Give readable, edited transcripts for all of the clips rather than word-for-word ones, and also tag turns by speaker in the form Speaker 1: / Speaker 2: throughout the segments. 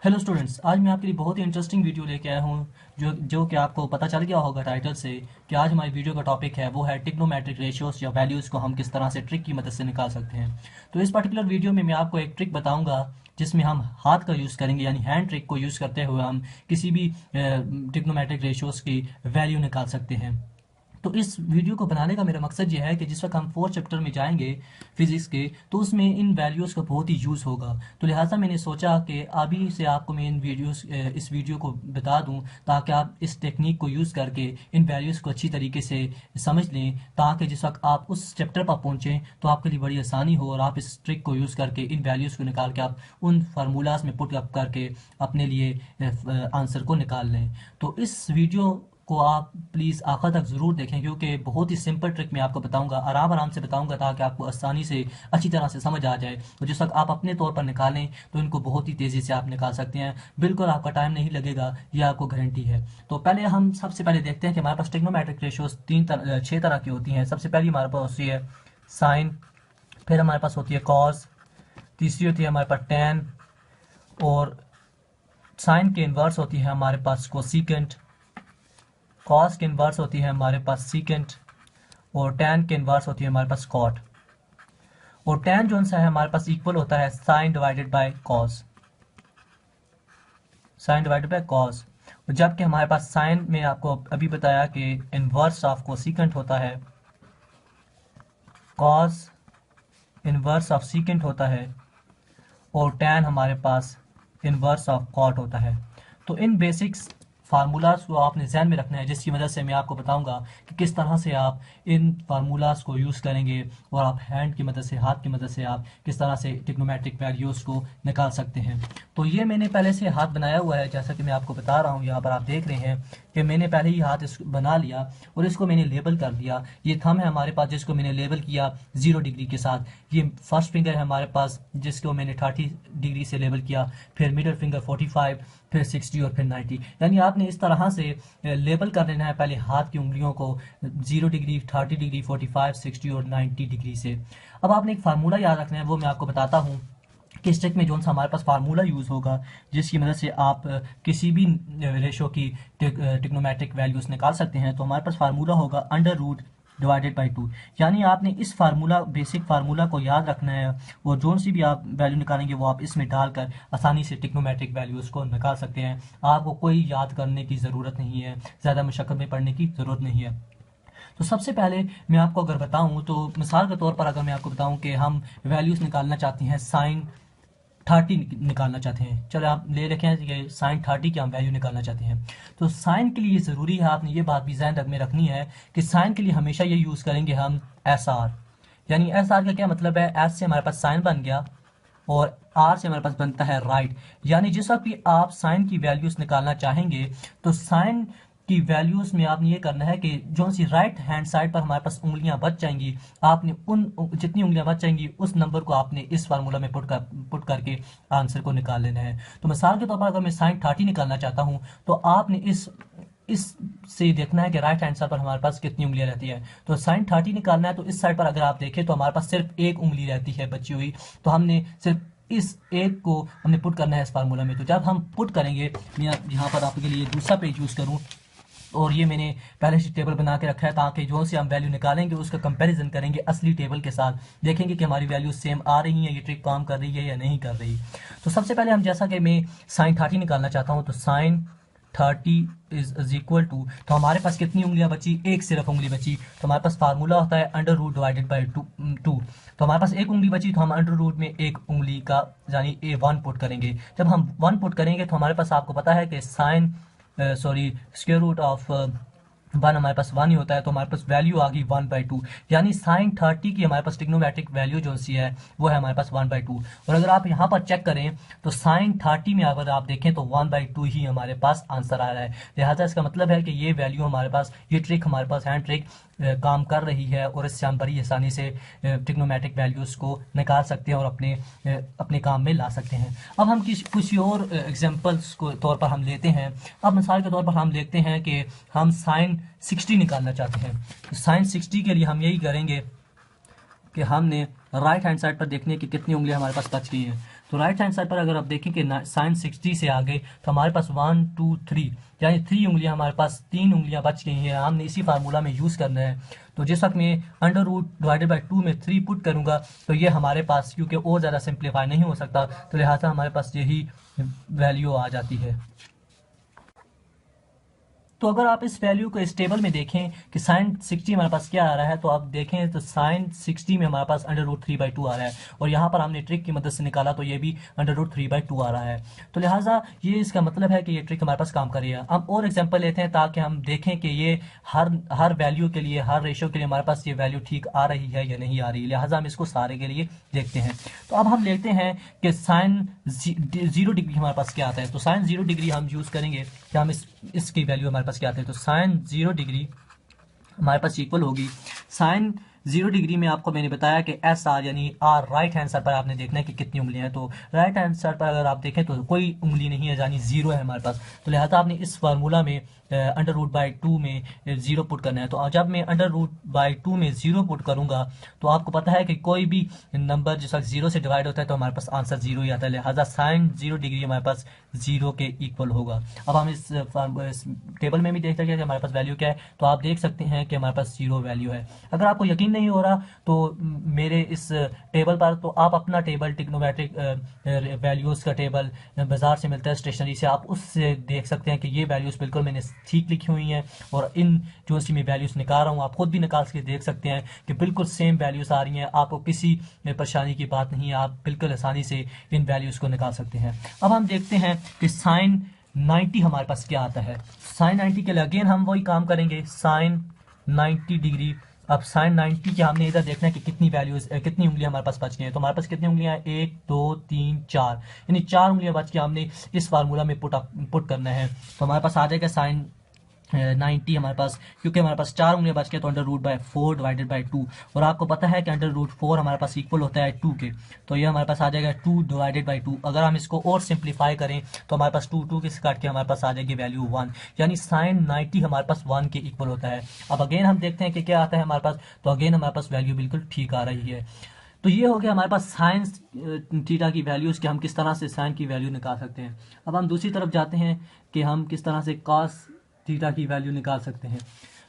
Speaker 1: Hello students, आज मैं आपके लिए बहुत ही इंटरेस्टिंग वीडियो लेके आया हूँ जो कि आपको पता चल गया होगा टाइटल से कि आज हमारी वीडियो का टॉपिक है वो है ट्रिग्नोमेट्रिक रेशियोज या वैल्यूज़ को हम किस तरह से ट्रिक की मदद से निकाल सकते हैं। तो इस पर्टिकुलर वीडियो में मैं आपको एक ट्रिक बताऊंगा जिसमें हम हाथ का यूज़ करेंगे, यानी हैंड ट्रिक को यूज़ करते हुए हम किसी भी ट्रिग्नोमेट्रिक रेशियोज की वैल्यू निकाल सकते हैं। तो इस वीडियो को बनाने का मेरा मकसद ये है कि जिस वक्त हम फोर्थ चैप्टर में जाएंगे फिजिक्स के, तो उसमें इन वैल्यूज़ का बहुत ही यूज़ होगा। तो लिहाजा मैंने सोचा कि अभी से आपको मैं इस वीडियो को बता दूं ताकि आप इस टेक्निक को यूज़ करके इन वैल्यूज़ को अच्छी तरीके से समझ लें, ताकि जिस वक्त आप उस चैप्टर पर पहुँचें तो आपके लिए बड़ी आसानी हो और आप इस ट्रिक को यूज़ करके इन वैल्यूज़ को निकाल के आप उन फार्मूलाज में पुट अप करके अपने लिए आंसर को निकाल लें। तो इस वीडियो को आप प्लीज़ आखिर तक ज़रूर देखें, क्योंकि बहुत ही सिंपल ट्रिक मैं आपको बताऊंगा, आराम आराम से बताऊंगा ताकि आपको आसानी से अच्छी तरह से समझ आ जाए। तो जिस वक्त आप अपने तौर पर निकालें तो इनको बहुत ही तेज़ी से आप निकाल सकते हैं, बिल्कुल आपका टाइम नहीं लगेगा, यह आपको गारंटी है। तो पहले हम सबसे पहले देखते हैं कि हमारे पास ट्रिग्नोमेट्रिक रेशियोज छः तरह की होती हैं। सबसे पहली हमारे पास होती है साइन, फिर हमारे पास होती है कॉस, तीसरी होती है हमारे पास टेन, और साइन के इन्वर्स होती है हमारे पास कोसिकेंट, कॉस के इन्वर्स होती है हमारे पास सीकेंट, और टैन के इन्वर्स होती है हमारे पास कॉट। और टैन जो सा है हमारे पास इक्वल होता है sine divided by cos, sine divided by cos. जबकि हमारे पास साइन में आपको अभी बताया कि इन्वर्स ऑफ कोसिकेंट होता है, कॉस इन्वर्स ऑफ सीकेंट होता है, और टैन हमारे पास इन्वर्स ऑफ कॉट होता है। तो इन बेसिक्स फार्मूलाज को आपने ध्यान में रखना है, जिसकी मदद से मैं आपको बताऊंगा कि किस तरह से आप इन फार्मूलाज को यूज़ करेंगे और आप हैंड की मदद से, हाथ की मदद से आप किस तरह से ट्रिग्नोमेट्रिक वैल्यूज़ को निकाल सकते हैं। तो ये मैंने पहले से हाथ बनाया हुआ है, जैसा कि मैं आपको बता रहा हूँ। यहाँ पर आप देख रहे हैं कि मैंने पहले ही हाथ बना लिया और इसको मैंने लेबल कर दिया। ये थंब है हमारे पास जिसको मैंने लेबल किया 0 डिग्री के साथ। ये फर्स्ट फिंगर है हमारे पास जिसको मैंने 30 डिग्री से लेबल किया, फिर मिडल फिंगर 45, फिर 60 और फिर 90। यानी आपने इस तरह से लेबल कर लेना है पहले हाथ की उंगलियों को 0 डिग्री, 30 डिग्री, 45, 60 और 90 डिग्री से। अब आपने एक फार्मूला याद रखना है, वो मैं आपको बताता हूँ कि इस ट्रिक में जो सा हमारे पास फार्मूला यूज़ होगा जिसकी मदद से आप किसी भी रेशो की ट्रिग्नोमेट्रिक वैल्यूज़ निकाल सकते हैं। तो हमारे पास फार्मूला होगा अंडर रूट डिवाइडेड बाई 2। यानी आपने इस फार्मूला, बेसिक फार्मूला को याद रखना है और जो सी भी आप वैल्यू निकालेंगे वो आप इसमें डालकर आसानी से ट्रिग्नोमेट्रिक वैल्यूज़ को निकाल सकते हैं। आपको कोई याद करने की ज़रूरत नहीं है, ज़्यादा मशक्क़त में पढ़ने की ज़रूरत नहीं है। तो सबसे पहले मैं आपको अगर बताऊं तो मिसाल के तौर पर अगर मैं आपको बताऊं कि हम वैल्यूज़ निकालना चाहते हैं, साइन 30 निकालना चाहते हैं। चलो आप ले रखें कि साइन 30 की हम वैल्यू निकालना चाहते हैं। तो साइन के लिए ज़रूरी है, आपने ये बात भी ध्यान में रखनी है कि साइन के लिए हमेशा ये यूज़ करेंगे हम एस आर। यानी एस आर का क्या मतलब है, एस से हमारे पास साइन बन गया और आर से हमारे पास बनता है राइट। यानी जिस वक्त भी आप साइन की वैल्यूज़ निकालना चाहेंगे तो साइन की वैल्यूज़ में आपने ये करना है कि जो सी राइट हैंड साइड पर हमारे पास उंगलियां बच जाएंगी, आपने उन जितनी उंगलियां बच जाएंगी उस नंबर को आपने इस फार्मूला में पुट करके आंसर को निकाल लेना है। तो मिसाल के तौर पर अगर मैं साइन 30 निकालना चाहता हूं तो आपने इस से देखना है कि राइट हैंड साइड पर हमारे पास कितनी उंगलियां रहती है। तो साइन 30 निकालना है तो इस साइड पर अगर आप देखें तो हमारे पास सिर्फ एक उंगली रहती है बची हुई। तो हमने सिर्फ इस एक को हमने पुट करना है इस फार्मूला में। तो जब हम पुट करेंगे, मैं यहाँ पर आपके लिए दूसरा पेज यूज़ करूँ और ये मैंने पहले से टेबल बना के रखा है ताकि जो से हम वैल्यू निकालेंगे उसका कंपैरिजन करेंगे असली टेबल के साथ, देखेंगे कि हमारी वैल्यू सेम आ रही है, ये ट्रिक काम कर रही है या नहीं कर रही। तो सबसे पहले हम, जैसा कि मैं साइन 30 निकालना चाहता हूँ, तो साइन 30 इज इक्वल टू, तो हमारे पास कितनी उंगलियां बची, एक सिर्फ उंगली बची। तो हमारे पास फार्मूला होता है under root divided by two. तो हमारे पास एक उंगली बची तो हम अंडर रूट में एक उंगली का यानी A1 पुट करेंगे। जब हम 1 पुट करेंगे तो हमारे पास, आपको पता है कि साइन स्क्वायर रूट ऑफ 1 हमारे पास 1 ही होता है, तो हमारे पास वैल्यू आ गई 1/2। यानी साइन 30 की हमारे पास ट्रिग्नोमेट्रिक वैल्यू जो सी है वो है हमारे पास 1/2। और अगर आप यहाँ पर चेक करें तो साइन 30 में अगर आप देखें तो 1/2 ही हमारे पास आंसर आ रहा है। लिहाजा इसका मतलब है कि ये वैल्यू हमारे पास, ये ट्रिक हमारे पास हैंड ट्रिक काम कर रही है और इससे हम बड़ी आसानी से ट्रिग्नोमेट्रिक वैल्यूज़ को निकाल सकते हैं और अपने काम में ला सकते हैं। अब हम कुछ और एग्जांपल्स को तौर पर हम लेते हैं। अब मिसाल के तौर पर हम देखते हैं कि हम साइन 60 निकालना चाहते हैं। तो साइन 60 के लिए हम यही करेंगे कि हमने राइट हैंड साइड पर देखने की कितनी उंगलियां हमारे पास बच गई हैं। तो राइट हैंड साइड पर अगर आप देखें कि साइन 60 से आगे तो हमारे पास 1 2 3 यानी 3 उंगलियां, हमारे पास 3 उंगलियां बच गई हैं। हमने इसी फार्मूला में यूज़ करना है। तो जिस वक्त मैं अंडर रूट डिवाइडेड बाई 2 में 3 पुट करूंगा तो ये हमारे पास, क्योंकि और ज़्यादा सिंप्लीफाई नहीं हो सकता, तो लिहाजा हमारे पास यही वैल्यू आ जाती है। तो अगर आप इस वैल्यू को इस टेबल में देखें कि साइन 60 हमारे पास क्या आ रहा है, तो आप देखें तो साइन 60 में हमारे पास अंडर रूट 3/2 आ रहा है, और यहाँ पर हमने ट्रिक की मदद से निकाला तो ये भी अंडर रूट 3/2 आ रहा है। तो लिहाजा ये इसका मतलब है कि ये ट्रिक हमारे पास काम कर रही है। हम और एग्जाम्पल लेते हैं ताकि हम देखें कि ये हर वैल्यू के लिए, हर रेशो के लिए हमारे पास ये वैल्यू ठीक आ रही है या नहीं आ रही। लिहाजा हम इसको सारे के लिए देखते हैं। तो अब हम लेते हैं कि साइन 0 डिग्री हमारे पास क्या आता है। तो साइन 0 डिग्री हम यूज़ करेंगे कि हम इसकी वैल्यू हमारे पास क्या आती है। तो साइन 0 डिग्री हमारे पास इक्वल होगी साइन 0 डिग्री में। आपको मैंने बताया कि एस आर यानी आर राइट हैंड साइड पर आपने देखना है कि कितनी उंगलियां हैं। तो राइट हैंड साइड पर अगर आप देखें तो कोई उंगली नहीं है, यानी जीरो है हमारे पास। तो लिहाजा आपने इस फार्मूला में अंडर रूट बाई 2 में 0 पुट करना है। तो जब मैं अंडर रूट बाई 2 में 0 पुट करूंगा तो आपको पता है कि कोई भी नंबर जिस वक्त 0 से डिवाइड होता है तो हमारे पास आंसर 0 ही आता है। लिहाजा साइन 0 डिग्री हमारे पास 0 के इक्वल होगा। अब हम इस टेबल में भी देख सकते हैं कि हमारे पास वैल्यू क्या है। तो आप देख सकते हैं कि हमारे पास 0 वैल्यू है। अगर आपको यकीन नहीं हो रहा तो मेरे इस टेबल पर, तो आप अपना टेबल टिग्नोमेट्रिक वैल्यूज़ का टेबल बाजार से मिलता है स्टेशनरी से, आप उससे देख सकते हैं कि ये वैल्यूज़ बिल्कुल मैंने ठीक लिखी हुई हैं, और इन जो सी मैं वैल्यूज़ निकाल रहा हूँ आप खुद भी निकाल के देख सकते हैं कि बिल्कुल सेम वैल्यूज़ आ रही हैं। आपको किसी परेशानी की बात नहीं है, आप बिल्कुल आसानी से इन वैल्यूज़ को निकाल सकते हैं। अब हम देखते हैं कि साइन 90 हमारे पास क्या आता है। साइन 90 के लिए अगेन हम वही काम करेंगे, साइन 90 डिग्री। अब साइन 90 के हमने इधर देखना है कि कितनी वैल्यूज, कितनी उंगलियां हमारे पास बच गई हैं। तो हमारे पास कितनी उंगलियां हैं, 1 2 3 4, यानी 4 उंगलियां बच के हमने इस फार्मूला में पुट करना है। तो हमारे पास आ जाएगा साइन 90 हमारे पास, क्योंकि हमारे पास 4 उंगलियां बच गए तो under root by 4 divided by 2, और आपको पता है कि अंडर रूट 4 हमारे पास इक्वल होता है 2 के। तो ये हमारे पास आ जाएगा 2 डिवाइडेड बाय 2। अगर हम इसको और सिंप्लीफाई करें तो हमारे पास 2 के काट के हमारे पास आ जाएगी वैल्यू 1, यानी साइन 90 हमारे पास 1 के इक्वल होता है। अब अगेन हम देखते हैं कि क्या आता है हमारे पास। तो अगेन हमारे पास वैल्यू बिल्कुल ठीक आ रही है। तो ये हो गया हमारे पास साइंस थीटा की वैल्यूज़ कि हम किस तरह से साइन की वैल्यू निकाल सकते हैं। अब हम दूसरी तरफ जाते हैं कि हम किस तरह से कॉस थीटा की वैल्यू निकाल सकते हैं।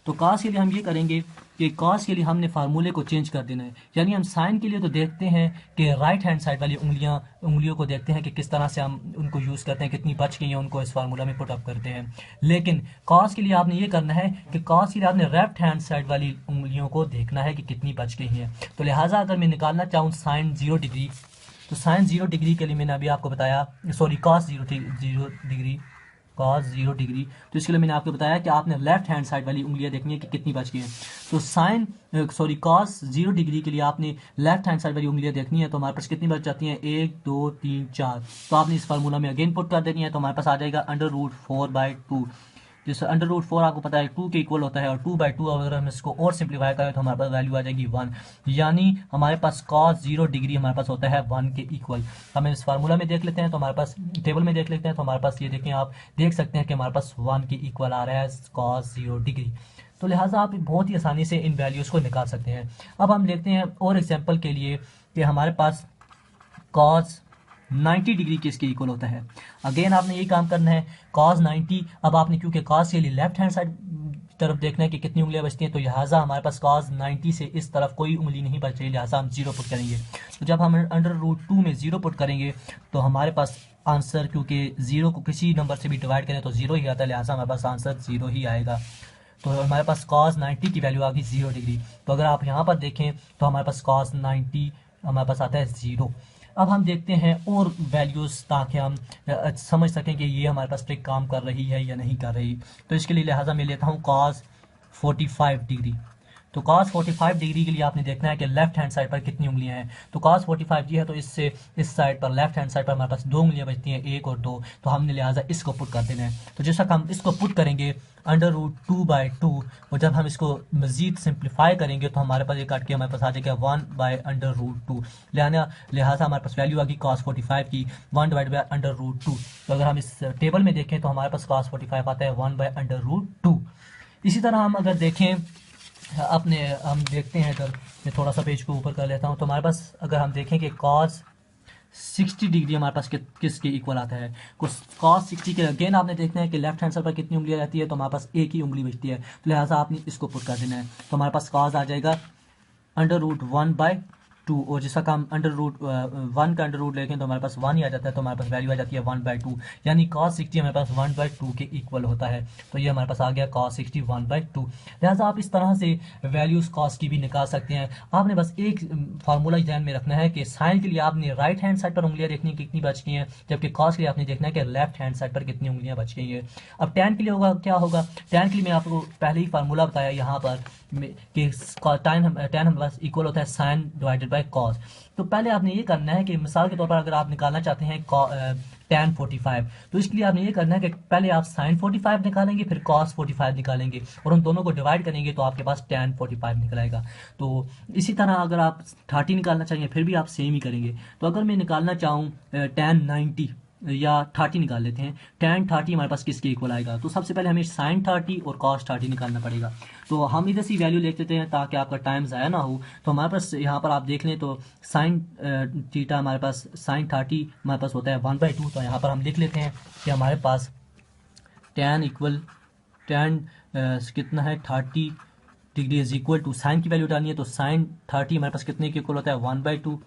Speaker 1: तो कॉस के लिए हम ये करेंगे कि कॉस के लिए हमने फार्मूले को चेंज कर देना है। यानी हम साइन के लिए तो देखते हैं कि राइट हैंड साइड वाली उंगलियों को देखते हैं कि किस तरह से हम उनको यूज़ करते हैं, कितनी बच गई हैं उनको इस फार्मूला में पुट अप करते हैं। लेकिन कॉस के लिए आपने ये करना है कि कॉस के लिए आपने लेफ्ट हैंड साइड वाली उंगलियों को देखना है कि कितनी बच गई हैं। तो लिहाजा अगर मैं निकालना चाहूँ साइन 0 डिग्री, तो साइन 0 डिग्री के लिए मैंने अभी आपको बताया, sorry cos 0 degree, cos 0 degree, तो इसके लिए मैंने आपको बताया कि आपने लेफ्ट हैंड साइड वाली उंगलियां देखनी है कि कितनी बच गई हैं। तो साइन कॉस 0 डिग्री के लिए आपने लेफ्ट हैंड साइड वाली उंगलियां देखनी है। तो हमारे पास कितनी बच जाती हैं, 1 2 3 4। तो आपने इस फार्मूला में अगेन पुट कर देनी है। तो हमारे पास आ जाएगा अंडर रूट 4/2, जिससे अंडर रूट 4 आपको पता है 2 के इक्वल होता है, और 2/2 अगर हम इसको और सिंप्लीफाई करें तो हमारे पास वैल्यू आ जाएगी 1, यानी हमारे पास कॉस 0 डिग्री हमारे पास होता है 1 के इक्वल। हम इस फार्मूला में देख लेते हैं, तो हमारे पास टेबल में देख लेते हैं, तो हमारे पास ये देखें, आप देख सकते हैं कि हमारे पास 1 के इक्वल आ रहा है कॉस 0 डिग्री। तो लिहाजा आप बहुत ही आसानी से इन वैल्यूज़ को निकाल सकते हैं। अब हम देखते हैं और एग्जाम्पल के लिए कि हमारे पास कॉस 90 डिग्री किसके इक्वल होता है। अगेन आपने यही काम करना है, कॉस 90। अब आपने क्योंकि कॉस के लिए लेफ्ट हैंड साइड तरफ देखना है कि कितनी उंगलियां बचती हैं, तो लिहाजा हमारे पास कॉस 90 से इस तरफ कोई उंगली नहीं बच रही, लिहाजा हम 0 पुट करेंगे। तो जब हम अंडर रूट 2 में 0 पुट करेंगे तो हमारे पास आंसर, क्योंकि 0 को किसी नंबर से भी डिवाइड करें तो 0 ही आता है, लिहाजा हमारे पास आंसर 0 ही आएगा। तो हमारे पास कॉस 90 की वैल्यू आ गई 0 डिग्री। तो अगर आप यहाँ पर देखें तो हमारे पास कॉस 90 हमारे पास आता है 0। अब हम देखते हैं और वैल्यूज़ ताकि हम समझ सकें कि ये हमारे पास ट्रिक काम कर रही है या नहीं कर रही। तो इसके लिए लिहाजा मैं लेता हूँ कॉस 45 डिग्री। तो cos 45 डिग्री के लिए आपने देखना है कि लेफ्ट हैंड साइड पर कितनी उंगलियां हैं। तो cos 45 जी है, तो इससे इस साइड पर लेफ्ट हैंड साइड पर हमारे पास 2 उंगलियां बचती हैं, 1 और 2। तो हमने लिहाजा इसको पुट कर देना है। तो जैसा हम इसको पुट करेंगे अंडर रूट 2/2, और जब हम इसको मजीद सिंप्लीफाई करेंगे तो हमारे पास ये काट के हमारे पास आ जाएगा 1/√2। लिहाजा हमारे पास वैल्यू आ गई cos 45 की 1/√2। तो अगर हम इस टेबल में देखें तो हमारे पास cos 45 आता है 1/√2। इसी तरह हम अगर देखें हम देखते हैं, अगर मैं थोड़ा सा पेज को ऊपर कर लेता हूँ, तो हमारे पास अगर हम देखें कि cos 60 डिग्री हमारे पास किसके इक्वल आता है, cos 60 के अगेन आपने देखना है कि लेफ्ट हैंड साइड पर कितनी उंगलियां रहती है, तो हमारे पास एक ही उंगली बचती है, तो लिहाजा आपने इसको पुट कर देना है। तो हमारे पास cos आ जाएगा √1/2, और जिसका काम √1 का अंडर रूट लेके तो हमारे पास 1 ही आ जाता है, तो हमारे पास वैल्यू आ जाती है 1/2, यानी cos 60 हमारे पास 1/2 के इक्वल होता है। तो ये हमारे पास आ गया cos 60 1/2। लिहाजा आप इस तरह से वैल्यूज cos की भी निकाल सकते हैं। आपने बस एक फार्मूला ध्यान में रखना है कि साइन के लिए आपने राइट हैंड साइड पर उंगलियां देखनी कितनी बच गई हैं, जबकि cos के लिए आपने देखना है कि लेफ्ट हैंड साइड पर कितनी उंगलियां बच गई हैं। अब tan के लिए होगा क्या होगा, tan के लिए मैं आपको पहले ही फार्मूला बताया यहाँ पर कि tan हमारे पास इक्वल होता है साइन डिवाइडेड बाय cos। तो पहले आपने ये करना है कि मिसाल के तौर पर अगर आप निकालना चाहते हैं tan 45, तो इसके लिए आपने ये करना है कि पहले आप sin 45 निकालेंगे, फिर cos 45 निकालेंगे, और उन दोनों को डिवाइड करेंगे तो आपके पास tan 45 निकल आएगा। तो इसी तरह अगर आप 30 निकालना चाहिए फिर भी आप सेम ही करेंगे। तो अगर मैं निकालना चाहूँ tan 90 या 30 निकाल लेते हैं, tan 30 हमारे पास किसके इक्वल आएगा, तो सबसे पहले हमें sin 30 और cos 30 निकालना पड़ेगा। तो हम इधर से वैल्यू ले लेते हैं ताकि आपका टाइम ज़ाया ना हो। तो हमारे पास यहाँ पर आप देख लें तो sin थीटा हमारे पास sin 30 हमारे पास होता है 1/2। तो यहाँ पर हम लिख लेते हैं कि हमारे पास tan कितना है 30 degree is equal to sine की वैल्यू डालनी है, तो sin 30 हमारे पास कितने के इक्वल होता है 1/2।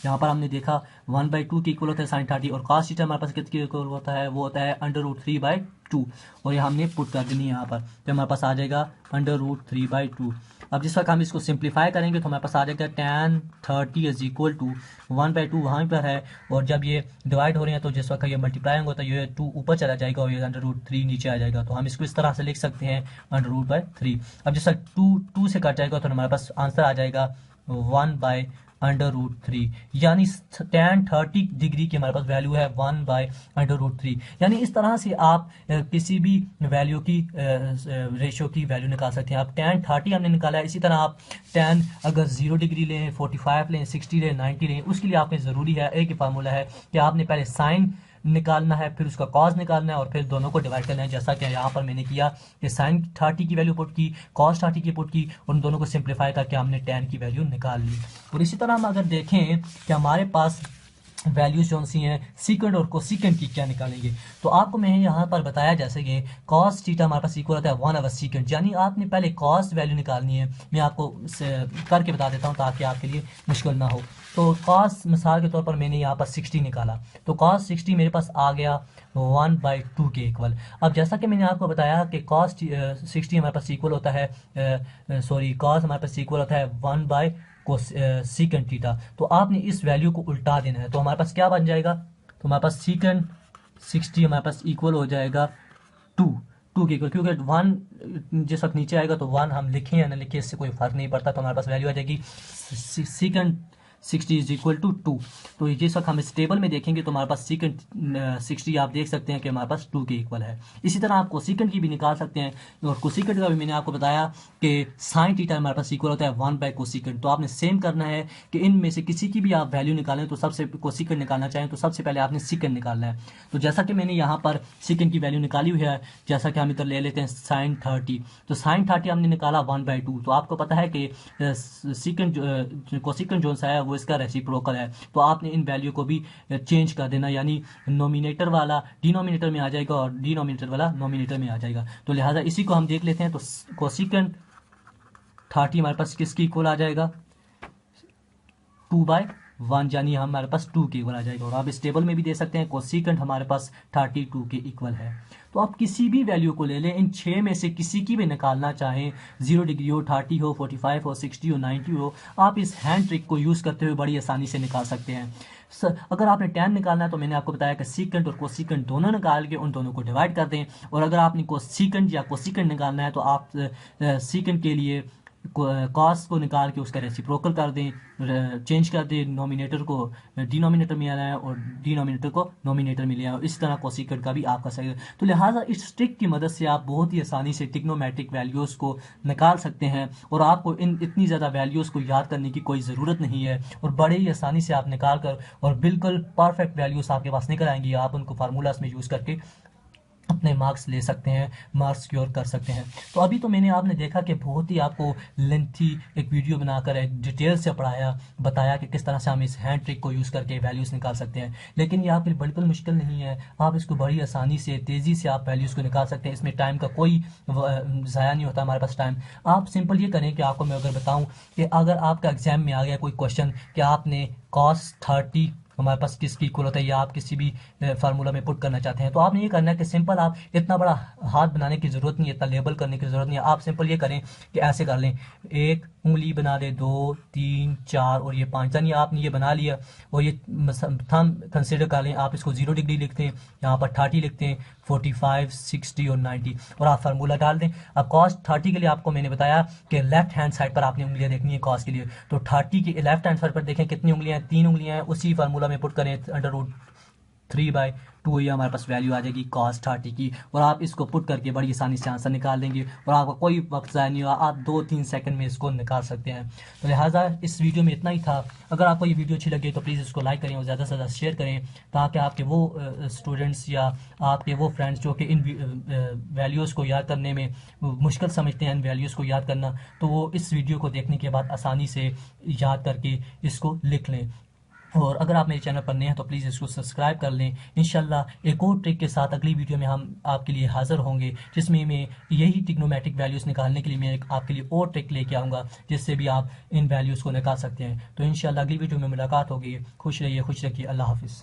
Speaker 1: यहाँ पर हमने देखा 1/2 के इक्वल होता है sin 30, और cos थीटा हमारे पास कितने इक्वल होता है, वो होता है √3/2, और ये हमने पुट कर देनी है यहाँ पर, तो हमारे पास आ जाएगा √3/2। अब जिस वक्त हम इसको सिंप्लीफाई करेंगे तो हमारे पास आ जाएगा tan 30 इज इक्वल टू 1/2 वहाँ पर है, और जब ये डिवाइड हो रहे हैं तो जिस वक्त ये मल्टीप्लाई होंगे तो ये 2 ऊपर चला जाएगा और ये √3 नीचे आ जाएगा। तो हम इसको इस तरह से लिख सकते हैं √3। अब जिस वक्त 2 से कट जाएगा तो हमारे पास आंसर आ जाएगा 1/√3, यानी tan 30 डिग्री की हमारे पास वैल्यू है 1/√3। यानी इस तरह से आप किसी भी वैल्यू की रेशियो की वैल्यू निकाल सकते हैं। आप tan 30 हमने निकाला है, इसी तरह आप tan अगर 0 डिग्री लें, 45 लें, 60 लें, 90 लें, उसके लिए आपने ज़रूरी है एक ही फार्मूला है कि आपने पहले साइन निकालना है, फिर उसका कॉस निकालना है, और फिर दोनों को डिवाइड करना है, जैसा कि यहाँ पर मैंने किया कि sin 30 की वैल्यू पुट की, cos 30 की पुट की, और उन दोनों को सिंप्लीफाई करके हमने tan की वैल्यू निकाल ली। और इसी तरह हम अगर देखें कि हमारे पास वैल्यूज जो सी हैं सीकेंट और कोसीकेंट की क्या निकालेंगे, तो आपको मैं यहाँ पर बताया जैसे कि cos थीटा हमारे पास इक्वल होता है 1/सीकेंट, यानी आपने पहले cos वैल्यू निकालनी है। मैं आपको करके बता देता हूँ ताकि आपके लिए मुश्किल ना हो। तो cos मिसाल के तौर पर मैंने यहाँ पर 60 निकाला, तो cos 60 मेरे पास आ गया 1/2 के इक्वल। अब जैसा कि मैंने आपको बताया कि cos 60 हमारे पास इक्वल होता है cos हमारे पास इक्वल होता है 1/सीकेंट थीटा। तो आपने इस वैल्यू को उल्टा देना है, तो हमारे पास क्या बन जाएगा, तो हमारे पास सीकेंट 60 हमारे पास इक्वल हो जाएगा 2 के इक्वल, क्योंकि 1 जिस वक्त नीचे आएगा तो 1 हम लिखें या ना लिखें इससे कोई फर्क नहीं पड़ता। तो हमारे पास वैल्यू आ जाएगी सीकेंट 60 इज इक्वल टू 2। तो जिस वक्त हम इस टेबल में देखेंगे तो हमारे पास सीकेंट 60 आप देख सकते हैं कि हमारे पास 2 के इक्वल है। इसी तरह आप कोसीकेंट की भी निकाल सकते हैं, और कोसीकेंट का भी मैंने आपको बताया कि साइन थीटा हमारे पास इक्वल होता है 1/कोसीकेंट। तो आपने सेम करना है कि इनमें से किसी की भी आप वैल्यू निकालें तो सबसे कोसीकेंट निकालना चाहें तो सबसे पहले आपने सीकेंट निकालना है। तो जैसा कि मैंने यहाँ पर सीकेंट की वैल्यू निकाली हुई है, जैसा कि हम इधर ले लेते हैं sin 30, तो sin 30 हमने निकाला 1/2। तो आपको पता है कि सीकेंट कोसीकेंट जो सा है वो इसका रेसिप्रोकल है, तो आपने इन वैल्यू को भी चेंज कर देना, यानी नोमिनेटर वाला डिनोमिनेटर में आ जाएगा और डिनोमिनेटर वाला नोमिनेटर में आ जाएगा। तो लिहाजा इसी को हम देख लेते हैं। तो कोसीकेंट 30 हमारे पास किसकी इक्वल आ जाएगा 2/1, यानी हमारे पास 2 के इक्वल आ जाएगा। और आप इस टेबल में भी दे सकते हैं कोसीकेंट हमारे पास 32 के इक्वल है। तो आप किसी भी वैल्यू को ले लें, इन 6 में से किसी की भी निकालना चाहें, 0 डिग्री हो, 30 हो, 45 हो, 60 हो, 90 हो, आप इस हैंड ट्रिक को यूज़ करते हुए बड़ी आसानी से निकाल सकते हैं। अगर आपने tan निकालना है तो मैंने आपको बताया कि सीकेंट और कोसीकेंट दोनों निकाल के उन दोनों को डिवाइड कर दें, और अगर आपने कोसीकेंट या कोसीकेंट निकालना है तो आप सीकेंट के लिए कॉस को निकाल के उसका रेसिप्रोकल कर दें, चेंज कर दें, नोमिनेटर को डिनोमिनेटर में आना है और डिनोमिनेटर को नोमिनेटर में ले आए। इस तरह कोसीकेंट का भी आप कर सकते हैं। तो लिहाजा इस ट्रिक की मदद से आप बहुत ही आसानी से ट्रिग्नोमेट्रिक वैल्यूज़ को निकाल सकते हैं, और आपको इतनी ज़्यादा वैल्यूज़ को याद करने की कोई ज़रूरत नहीं है, और बड़े ही आसानी से आप निकाल कर और बिल्कुल परफेक्ट वैल्यूज़ आपके पास निकल आएंगी। आप उनको फार्मूलाज में यूज़ करके अपने मार्क्स ले सकते हैं, मार्क्स सिक्योर कर सकते हैं। तो अभी तो मैंने आपने देखा कि बहुत ही आपको लेंथी एक वीडियो बनाकर एक डिटेल से पढ़ाया, बताया कि किस तरह से हम इस हैंड ट्रिक को यूज़ करके वैल्यूज़ निकाल सकते हैं। लेकिन ये आपके लिए बिल्कुल मुश्किल नहीं है, आप इसको बड़ी आसानी से तेज़ी से आप वैल्यूज़ को निकाल सकते हैं। इसमें टाइम का कोई ज़ाया नहीं होता हमारे पास टाइम। आप सिंपल ये करें कि आपको मैं अगर बताऊं कि अगर आपका एग्जाम में आ गया कोई क्वेश्चन कि आपने cos 30 हमारे पास किसकी इक्वल होता है, या आप किसी भी फार्मूला में पुट करना चाहते हैं, तो आपने ये करना है कि सिंपल आप इतना बड़ा हाथ बनाने की ज़रूरत नहीं है, इतना लेबल करने की ज़रूरत नहीं है। आप सिंपल ये करें कि ऐसे कर लें, एक उंगली बना दे, 2 3 4 और ये 5, यानी आपने ये बना लिया और ये थंब कंसिडर कर लें। आप इसको 0 डिग्री लिखते हैं, यहाँ पर 30 लिखते हैं, 45 60 और 90 और आप फार्मूला डाल दें। अब cos 30 के लिए आपको मैंने बताया कि लेफ्ट हैंड साइड पर आपने उंगलियां देखनी है cos के लिए, तो 30 की लेफ्ट हैंड साइड पर देखें कितनी उंगलियां हैं, 3 उंगलियां हैं। उसी फार्मूला में पुट करें √3/2, ये हमारे पास वैल्यू आ जाएगी cos 30 की, और आप इसको पुट करके बड़ी आसानी से आंसर निकाल देंगे और आपका कोई वक्त ज़ाया नहीं होगा, आप 2-3 सेकंड में इसको निकाल सकते हैं। तो लिहाजा इस वीडियो में इतना ही था। अगर आपको ये वीडियो अच्छी लगे तो प्लीज़ इसको लाइक करें और ज़्यादा से ज़्यादा शेयर करें, ताकि आपके वो स्टूडेंट्स या आपके वो फ्रेंड्स जो कि इन वैल्यूज़ को याद करने में मुश्किल समझते हैं, इन वैल्यूज़ को याद करना, तो वो इस वीडियो को देखने के बाद आसानी से याद करके इसको लिख लें। और अगर आप मेरे चैनल पर नए हैं तो प्लीज़ इसको सब्सक्राइब कर लें। इंशाल्लाह एक और ट्रिक के साथ अगली वीडियो में हम आपके लिए हाज़िर होंगे, जिसमें मैं यही ट्रिग्नोमेट्रिक वैल्यूज़ निकालने के लिए मैं आपके लिए और ट्रिक लेके आऊँगा, जिससे भी आप इन वैल्यूज़ को निकाल सकते हैं। तो इंशाल्लाह अगली वीडियो में मुलाकात होगी। खुश रहिए, खुश रखिए, अल्लाह हाफिज़।